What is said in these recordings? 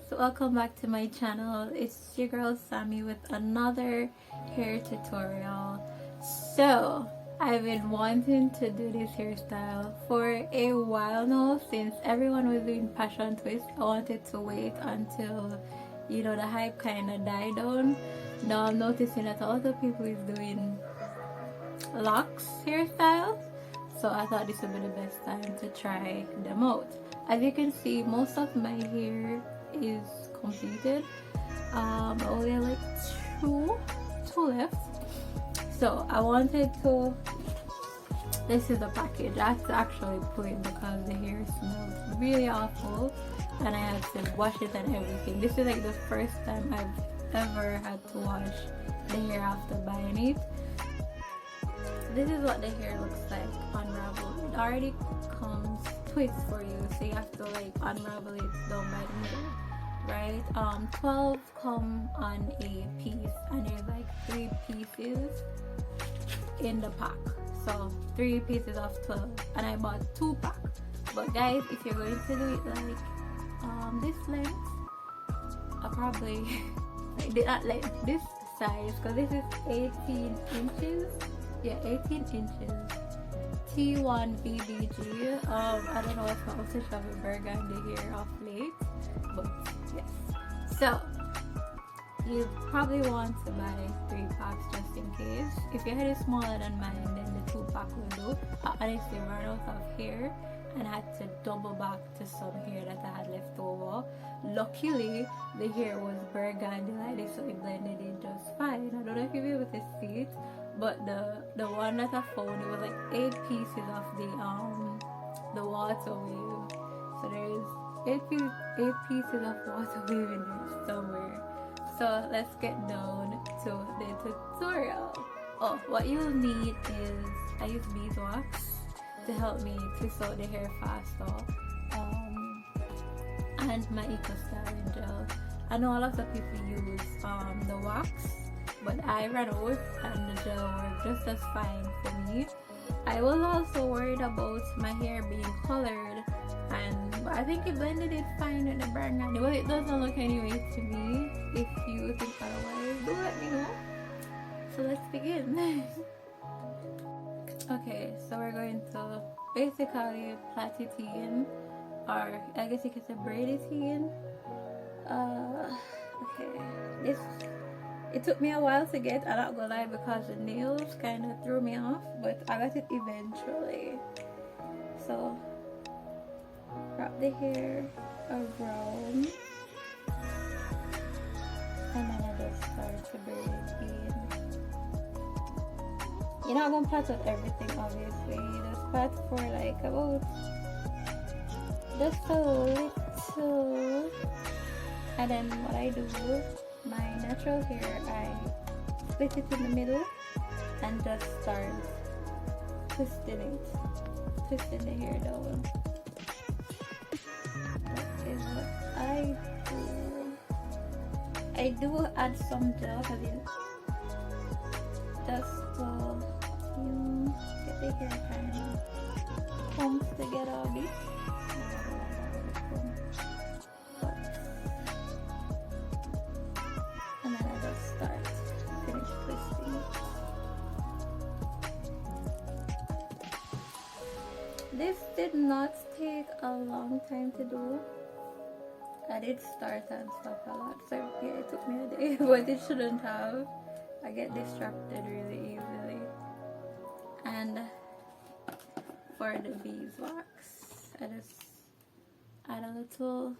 welcome back to my channel. It's your girl Sammy with another hair tutorial. So I've been wanting to do this hairstyle for a while now. Since everyone was doing passion twist, I wanted to wait until the hype kind of died down. Now I'm noticing that a lot of people is doing locks hairstyles, so I thought this would be the best time to try them out. As you can see, most of my hair is completed. Only like two left. So I wanted to. This is the package. I have to actually put it because the hair smells really awful, and I had to wash it and everything. This is like the first time I've ever had to wash the hair after buying it. This is what the hair looks like unraveled. It already comes twist for you, so you have to like unravel it down by the middle, right? 12 come on a piece, and there's like 3 pieces in the pack, so 3 pieces of 12, and I bought 2 packs. But guys, if you're going to do it like this length, I probably like this size, because this is 18 inches. Yeah, 18 inches. T1 BBG. I don't know what's my obsession with burgundy here of late, but yes. So you probably want to buy 3 packs just in case. If your head is smaller than mine, then the 2 pack will do. I honestly ran out of hair and had to double back to some hair that I had left over. Luckily, the hair was burgundy like this, so it blended in just fine. I don't know if you'll be able to see it, but the one that I found, it was like 8 pieces of the water wave. So there is 8 pieces of water wave in there somewhere. So let's get down to the tutorial. Oh, what you'll need is, I use beeswax to help me twist out the hair faster, and my eco styling gel. I know a lot of people use the wax, but I ran out and the gel worked just as fine for me. I was also worried about my hair being colored, and I think it blended it fine with the burgundy. Well, it doesn't look anyway to me. If you think otherwise, do let me know. So let's begin. Okay, so we're going to basically plait it in, or I guess you could say braid it in. Okay, it took me a while to get, I'm not gonna lie, because the nails kind of threw me off, but I got it eventually. So wrap the hair around, and then I just start to braid it in. You're not gonna plait out everything, obviously. You just plait for like about just a little, and then what I do, my natural hair, I split it in the middle and just start twisting the hair down. That is what I do. I do add some gel because just to get the hair kind of comes together a bit. And then I just finish twisting it. This did not take a long time to do. I did start and stop a lot, so yeah, it took me a day, but it shouldn't have. I get distracted really easily. And for the beeswax, I just add a little,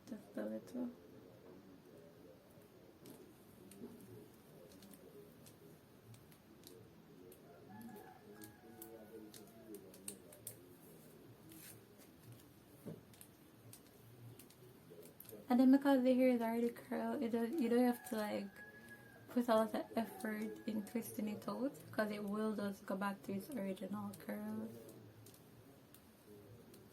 just a little. And then because the hair is already curled, you don't have to like put a lot of effort in twisting it out, because it will just go back to its original curl.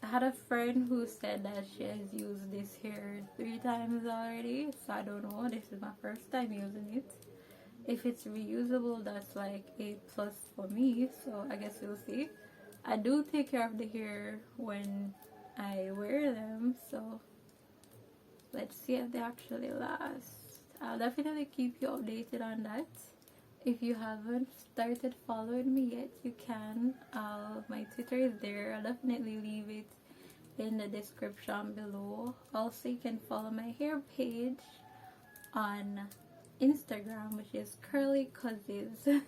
I had a friend who said that she has used this hair 3 times already, so I don't know, this is my first time using it. If it's reusable, that's like a plus for me, so I guess we'll see. I do take care of the hair when I wear them, them, so let's see if they actually last. I'll definitely keep you updated on that. If you haven't started following me yet, you can. My Twitter is there. I'll definitely leave it in the description below. Also, you can follow my hair page on Instagram, which is Curly Cousins. And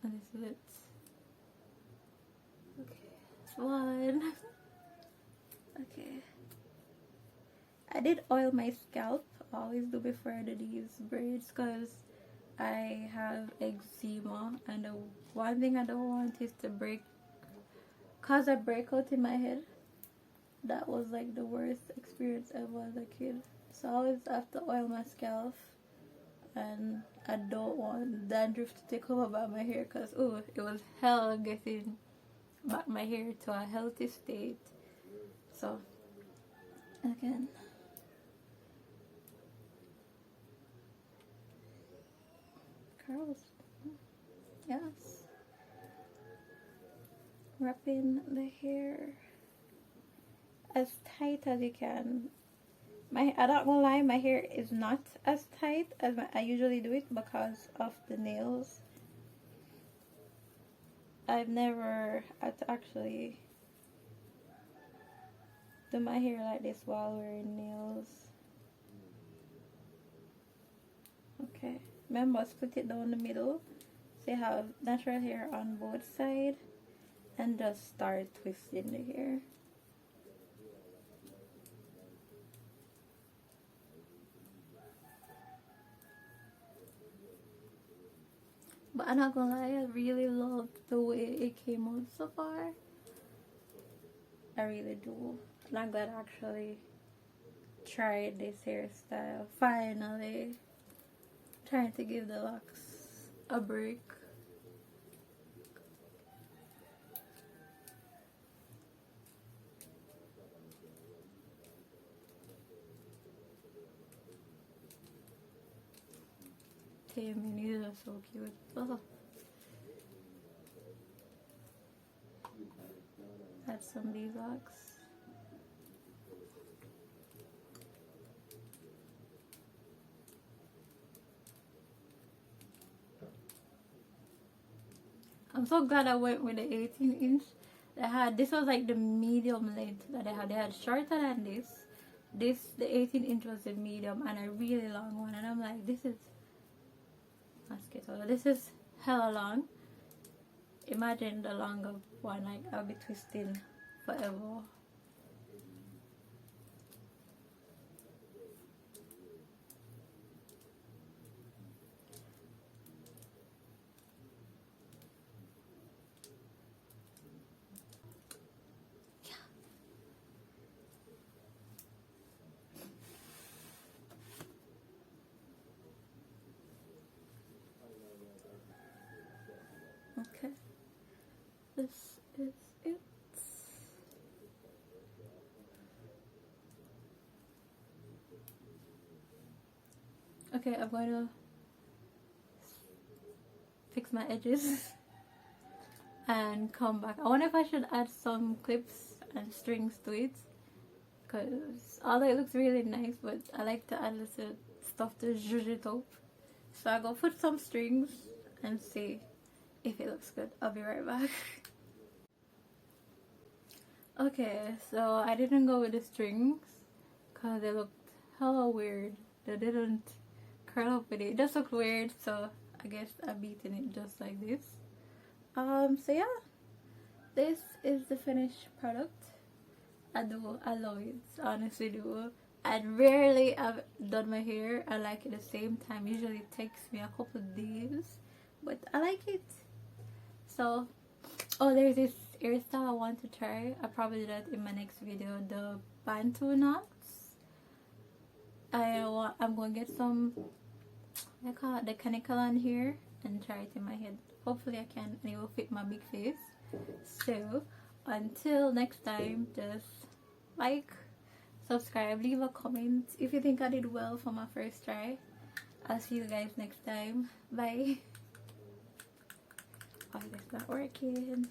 this is it. Okay, that's one. Okay. I did oil my scalp. I always do before I do these braids because I have eczema, and the one thing I don't want is to cause a breakout in my head. That was like the worst experience ever as a kid. So I always have to oil my scalp, and I don't want dandruff to take over by my hair because it was hell getting back my hair to a healthy state. So again, curls, yes, wrapping the hair as tight as you can. I'm not gonna lie, my hair is not as tight as I usually do it because of the nails. I've never had to actually do my hair like this while wearing nails. Okay, remember, split it down the middle so you have natural hair on both sides, and just start twisting the hair. But I'm not gonna lie, I really love the way it came out so far. I really do. And I'm glad I actually tried this hairstyle. Finally. Trying to give the locks a break. These are so cute. Oh. Add some beeswax. I'm so glad I went with the 18-inch. This was like the medium length that they had. They had shorter than this. The 18-inch was the medium and a really long one. And I'm like, this is hella long. Imagine the longer one, like I'll be twisting forever. Okay, this is it. Okay, I'm going to fix my edges and come back. I wonder if I should add some clips and strings to it, because although it looks really nice, but I like to add little stuff to zhuzh it up. So I'll go put some strings and see if it looks good. I'll be right back. Okay, so I didn't go with the strings because they looked hella weird. They didn't curl up with it. It just looked weird, so I guess I'm beating it just like this. So yeah, this is the finished product. I love it, honestly do. I rarely have done my hair. I like it the same time. Usually it takes me a couple of days, but I like it. So, oh, there's this hairstyle I want to try. I'll probably do that in my next video. The Bantu knots. I'm going to get some, I call it the canicle on here, and try it in my head. Hopefully I can, and it will fit my big face. So, until next time, just like, subscribe, leave a comment if you think I did well for my first try. I'll see you guys next time. Bye. Oh, that's not working.